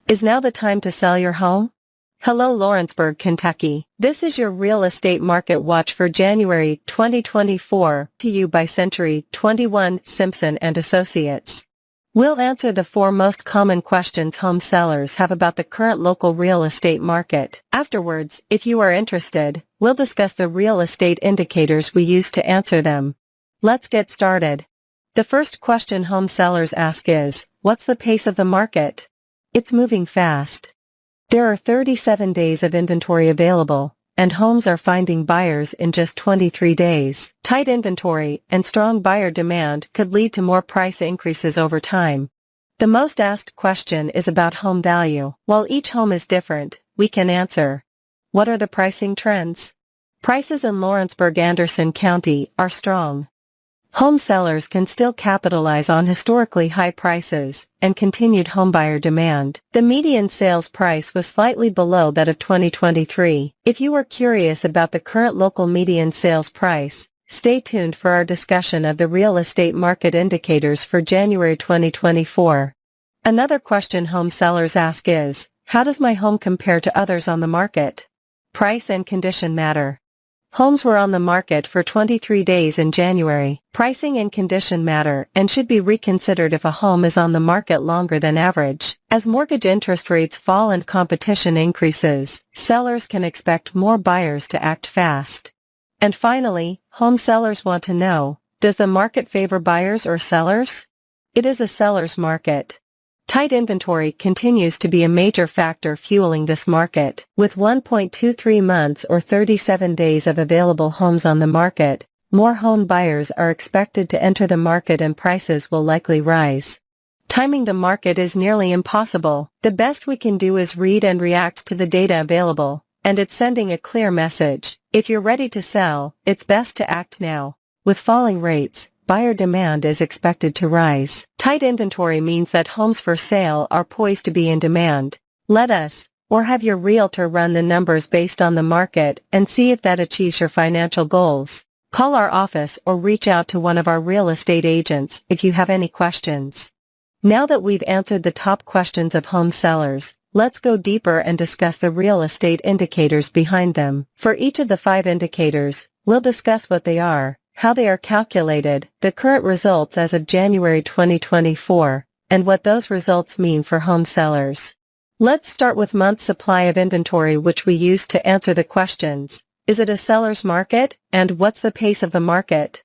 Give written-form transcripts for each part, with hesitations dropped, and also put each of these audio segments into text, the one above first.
Is now the time to sell your home? Hello Lawrenceburg, Kentucky. This is your real estate market watch for January 2024, to you by Century 21 Simpson and Associates. We'll answer the 4 most common questions home sellers have about the current local real estate market. Afterwards, if you are interested, we'll discuss the real estate indicators we use to answer them. Let's get started. The first question home sellers ask is, what's the pace of the market? It's moving fast. There are 37 days of inventory available, and homes are finding buyers in just 23 days. Tight inventory and strong buyer demand could lead to more price increases over time. The most asked question is about home value. While each home is different, we can answer. What are the pricing trends? Prices in Lawrenceburg-Anderson County are strong. Home sellers can still capitalize on historically high prices and continued homebuyer demand. The median sales price was slightly below that of 2023. If you are curious about the current local median sales price, stay tuned for our discussion of the real estate market indicators for January 2024. Another question home sellers ask is, how does my home compare to others on the market? Price and condition matter. Homes were on the market for 23 days in January. Pricing and condition matter and should be reconsidered if a home is on the market longer than average. As mortgage interest rates fall and competition increases, sellers can expect more buyers to act fast. And finally, home sellers want to know, does the market favor buyers or sellers? It is a seller's market. Tight inventory continues to be a major factor fueling this market. With 1.23 months or 37 days of available homes on the market, more home buyers are expected to enter the market and prices will likely rise. Timing the market is nearly impossible. The best we can do is read and react to the data available, and it's sending a clear message. If you're ready to sell, it's best to act now. With falling rates, buyer demand is expected to rise. Tight inventory means that homes for sale are poised to be in demand. Let us, or have your realtor run the numbers based on the market and see if that achieves your financial goals. Call our office or reach out to one of our real estate agents if you have any questions. Now that we've answered the top questions of home sellers, let's go deeper and discuss the real estate indicators behind them. For each of the 5 indicators, we'll discuss what they are, how they are calculated, the current results as of January 2024, and what those results mean for home sellers. Let's start with month supply of inventory, which we use to answer the questions, is it a seller's market, and what's the pace of the market?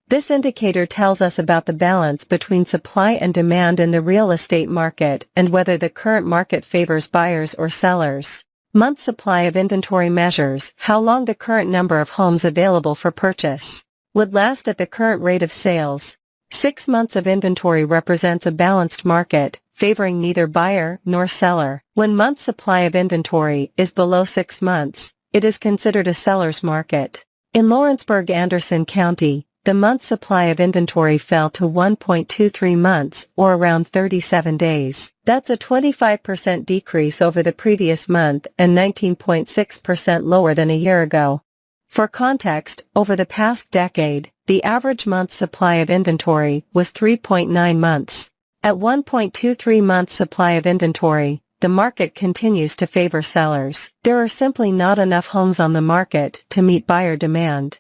This indicator tells us about the balance between supply and demand in the real estate market and whether the current market favors buyers or sellers. Month supply of inventory measures how long the current number of homes available for purchase would last at the current rate of sales. 6 months of inventory represents a balanced market, favoring neither buyer nor seller. When month supply of inventory is below 6 months, it is considered a seller's market. In Lawrenceburg-Anderson County, the month supply of inventory fell to 1.23 months, or around 37 days. That's a 25% decrease over the previous month and 19.6% lower than a year ago. For context, over the past decade, the average month supply of inventory was 3.9 months. At 1.23 months supply of inventory, the market continues to favor sellers. There are simply not enough homes on the market to meet buyer demand.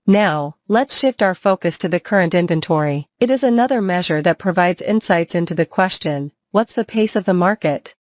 Now, let's shift our focus to the current inventory. It is another measure that provides insights into the question, what's the pace of the market?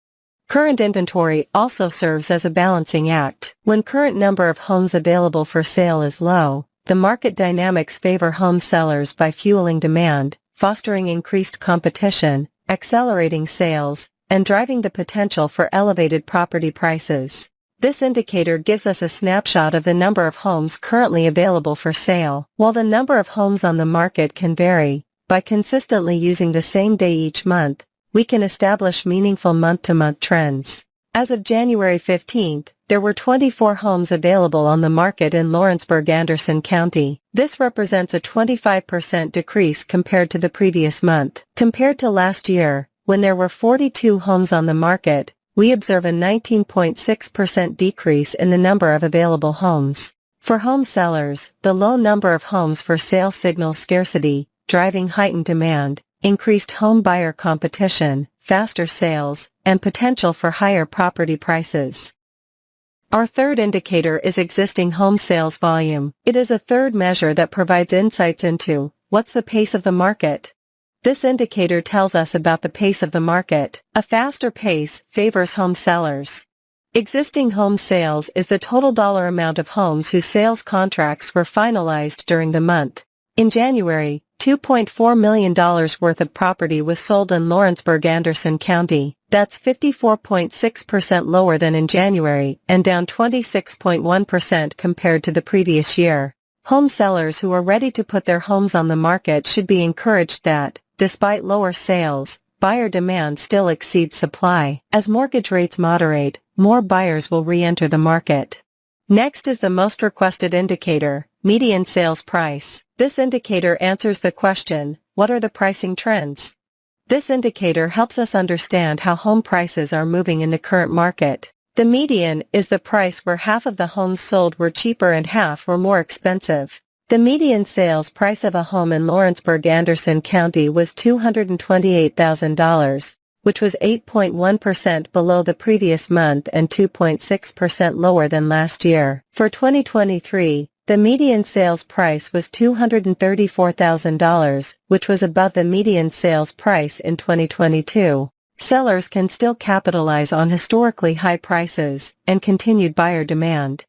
Current inventory also serves as a balancing act. When current number of homes available for sale is low, the market dynamics favor home sellers by fueling demand, fostering increased competition, accelerating sales, and driving the potential for elevated property prices. This indicator gives us a snapshot of the number of homes currently available for sale. While the number of homes on the market can vary, by consistently using the same day each month, we can establish meaningful month-to-month trends. As of January 15th, there were 24 homes available on the market in Lawrenceburg-Anderson County. This represents a 25% decrease compared to the previous month. Compared to last year, when there were 42 homes on the market, we observe a 19.6% decrease in the number of available homes. For home sellers, the low number of homes for sale signals scarcity, driving heightened demand, increased home buyer competition, faster sales, and potential for higher property prices. Our third indicator is existing home sales volume. It is a third measure that provides insights into what's the pace of the market. This indicator tells us about the pace of the market. A faster pace favors home sellers. Existing home sales is the total dollar amount of homes whose sales contracts were finalized during the month. In January, $2.4 million worth of property was sold in Lawrenceburg-Anderson County. That's 54.6% lower than in January and down 26.1% compared to the previous year. Home sellers who are ready to put their homes on the market should be encouraged that, despite lower sales, buyer demand still exceeds supply. As mortgage rates moderate, more buyers will re-enter the market. Next is the most requested indicator, median sales price. This indicator answers the question, what are the pricing trends? This indicator helps us understand how home prices are moving in the current market. The median is the price where half of the homes sold were cheaper and half were more expensive. The median sales price of a home in Lawrenceburg-Anderson County was $228,000, which was 8.1% below the previous month and 2.6% lower than last year. For 2023, the median sales price was $234,000, which was above the median sales price in 2022. Sellers can still capitalize on historically high prices and continued buyer demand.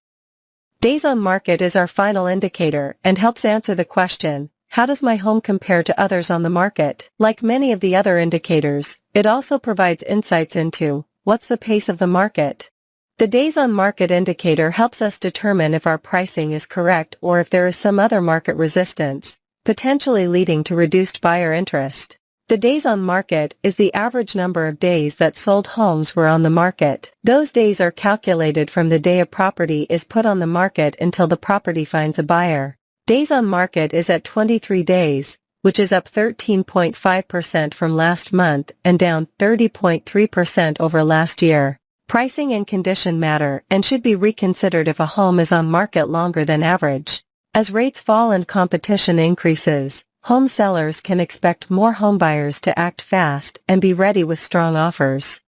Days on market is our final indicator and helps answer the question, how does my home compare to others on the market? Like many of the other indicators, it also provides insights into what's the pace of the market. The days on market indicator helps us determine if our pricing is correct or if there is some other market resistance, potentially leading to reduced buyer interest. The days on market is the average number of days that sold homes were on the market. Those days are calculated from the day a property is put on the market until the property finds a buyer. Days on market is at 23 days, which is up 13.5% from last month and down 30.3% over last year. Pricing and condition matter and should be reconsidered if a home is on market longer than average. As rates fall and competition increases, home sellers can expect more homebuyers to act fast and be ready with strong offers.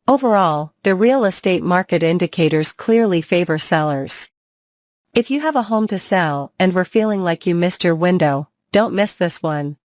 Overall, the real estate market indicators clearly favor sellers. If you have a home to sell and were feeling like you missed your window, don't miss this one.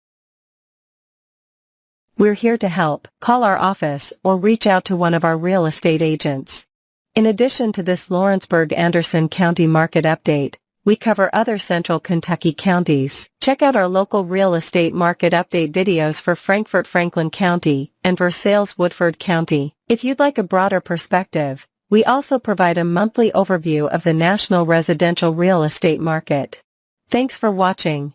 We're here to help. Call our office or reach out to one of our real estate agents. In addition to this Lawrenceburg-Anderson County market update, we cover other central Kentucky counties. Check out our local real estate market update videos for Frankfort-Franklin County and Versailles-Woodford County. If you'd like a broader perspective, we also provide a monthly overview of the national residential real estate market. Thanks for watching.